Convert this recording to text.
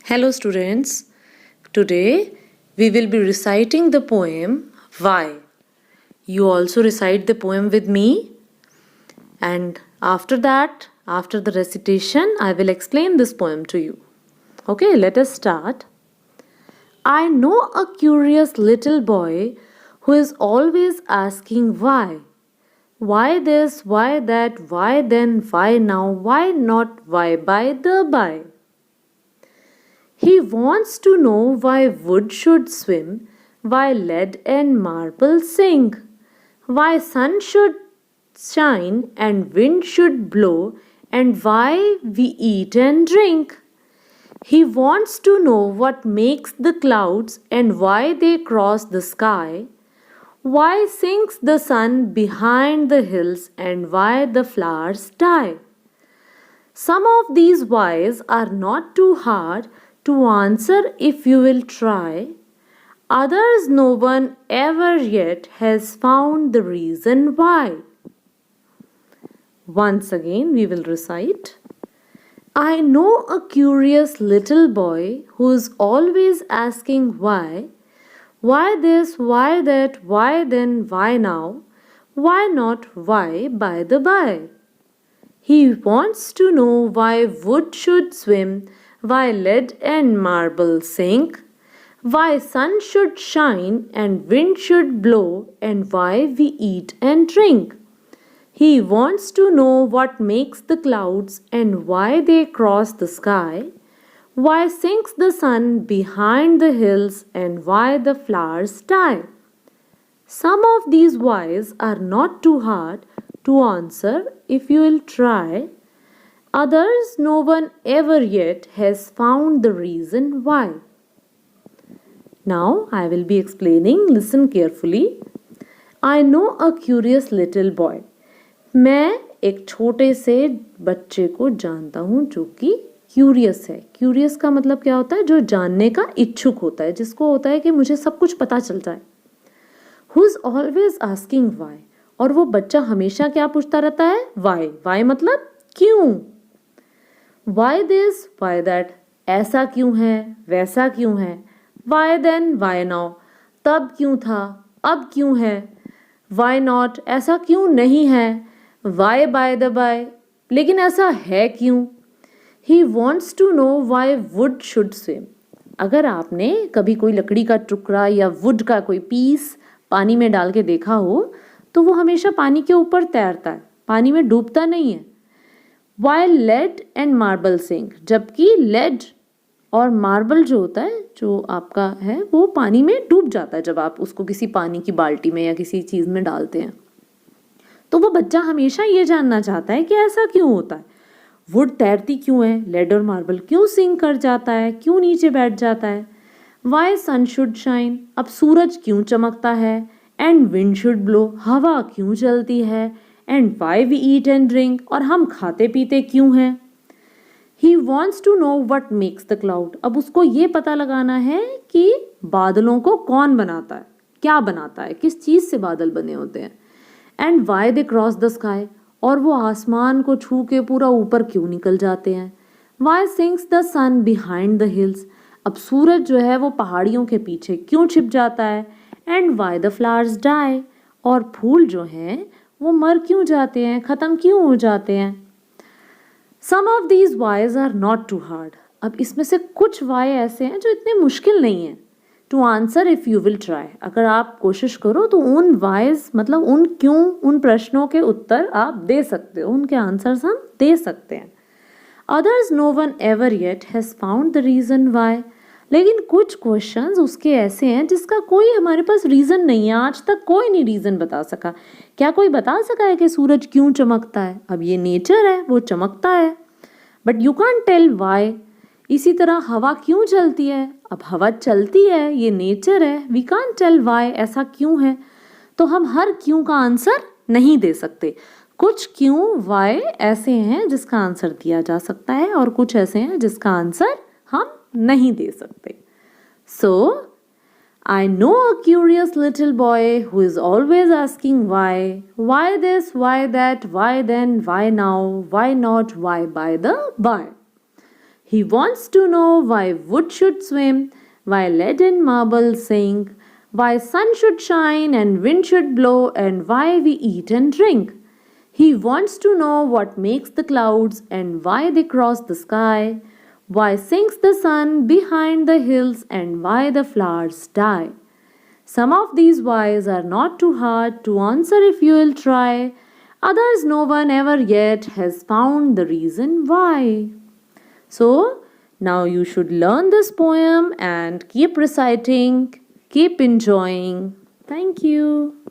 Hello students, today we will be reciting the poem Why. You also recite the poem with me, and after that, after the recitation, I will explain this poem to you. Okay, let us start. I know a curious little boy who is always asking why. Why this, why that, why then, why now, why not, why by the by. He wants to know why wood should swim, why lead and marble sink, why sun should shine and wind should blow, and why we eat and drink. He wants to know what makes the clouds and why they cross the sky, why sinks the sun behind the hills and why the flowers die. Some of these whys are not too hard to answer if you will try. Others no one ever yet has found the reason why. Once again we will recite. I know a curious little boy who is always asking why. Why this, why that, why then, why now? Why not, why by the by? He wants to know why wood should swim, why lead and marble sink, why sun should shine and wind should blow, and why we eat and drink. He wants to know what makes the clouds and why they cross the sky, why sinks the sun behind the hills, and why the flowers die. Some of these whys are not too hard to answer if you will try. Others no one ever yet has found the reason why. Now I will be explaining. Listen carefully. I know a curious little boy. मैं एक छोटे से बच्चे को जानता हूँ जो कि क्यूरियस है. क्यूरियस का मतलब क्या होता है? जो जानने का इच्छुक होता है, जिसको होता है कि मुझे सब कुछ पता चल जाए. Who is always asking why. और वो बच्चा हमेशा क्या पूछता रहता है? Why. Why मतलब क्यों. Why this, why that. ऐसा क्यों है, वैसा क्यों है. Why then, why now. तब क्यों था, अब क्यों है. Why not. ऐसा क्यों नहीं है. Why by the by. लेकिन ऐसा है क्यों. He wants to know why wood should swim. अगर आपने कभी कोई लकड़ी का टुकड़ा या वुड का कोई पीस पानी में डाल के देखा हो तो वो हमेशा पानी के ऊपर तैरता है, पानी में डूबता नहीं है. While lead and marble sink. जबकि lead और मार्बल जो होता है, जो आपका है, वो पानी में डूब जाता है जब आप उसको किसी पानी की बाल्टी में या किसी चीज़ में डालते हैं. तो वो बच्चा हमेशा ये जानना चाहता है कि ऐसा क्यों होता है. वुड तैरती क्यों है, लेड और मार्बल क्यों सिंक कर जाता है, क्यों नीचे बैठ जाता है. Why sun should shine. अब सूरज क्यों चमकता है. And wind should blow. हवा क्यों चलती है. And why we eat and drink. और हम खाते पीते क्यों हैं. He wants to know what makes the cloud. अब उसको ये पता लगाना है कि बादलों को कौन बनाता है, क्या बनाता है, किस चीज़ से बादल बने होते हैं. And why they cross the sky. और वो आसमान को छू के पूरा ऊपर क्यों निकल जाते हैं. Why sinks the sun behind the hills. अब सूरज जो है वो पहाड़ियों के पीछे क्यों छिप जाता है. And why the flowers die. और फूल जो हैं वो मर क्यों जाते हैं, ख़त्म क्यों हो जाते हैं. Some of these ways are not too hard. अब इसमें से कुछ वाई ऐसे हैं जो इतने मुश्किल नहीं हैं to answer if you will try. अगर आप कोशिश करो तो उन वाइज मतलब उन क्यों, उन प्रश्नों के उत्तर आप दे सकते हो, उनके आंसर्स हम दे सकते हैं. Others no one ever yet has found the reason why. लेकिन कुछ क्वेश्चंस उसके ऐसे हैं जिसका कोई हमारे पास रीज़न नहीं है. आज तक कोई नहीं रीज़न बता सका. क्या कोई बता सका है कि सूरज क्यों चमकता है. अब ये नेचर है, वो चमकता है, but you can't tell why. इसी तरह हवा क्यों चलती है. अब हवा चलती है, ये नेचर है, वी कांट टेल वाई. ऐसा क्यों है. तो हम हर क्यों का आंसर नहीं दे सकते. कुछ क्यों वाई ऐसे हैं जिसका आंसर दिया जा सकता है और कुछ ऐसे हैं जिसका आंसर हम नहीं दे सकते. सो I know a curious little boy who is always asking why. Why this, why that, why then, why now, why not, why by the by. He wants to know why wood should swim, why lead and marble sink, why sun should shine and wind should blow, and why we eat and drink. He wants to know what makes the clouds and why they cross the sky, why sinks the sun behind the hills, and why the flowers die. Some of these whys are not too hard to answer if you will try. Others no one ever yet has found the reason why. So, now you should learn this poem and keep reciting, keep enjoying. Thank you.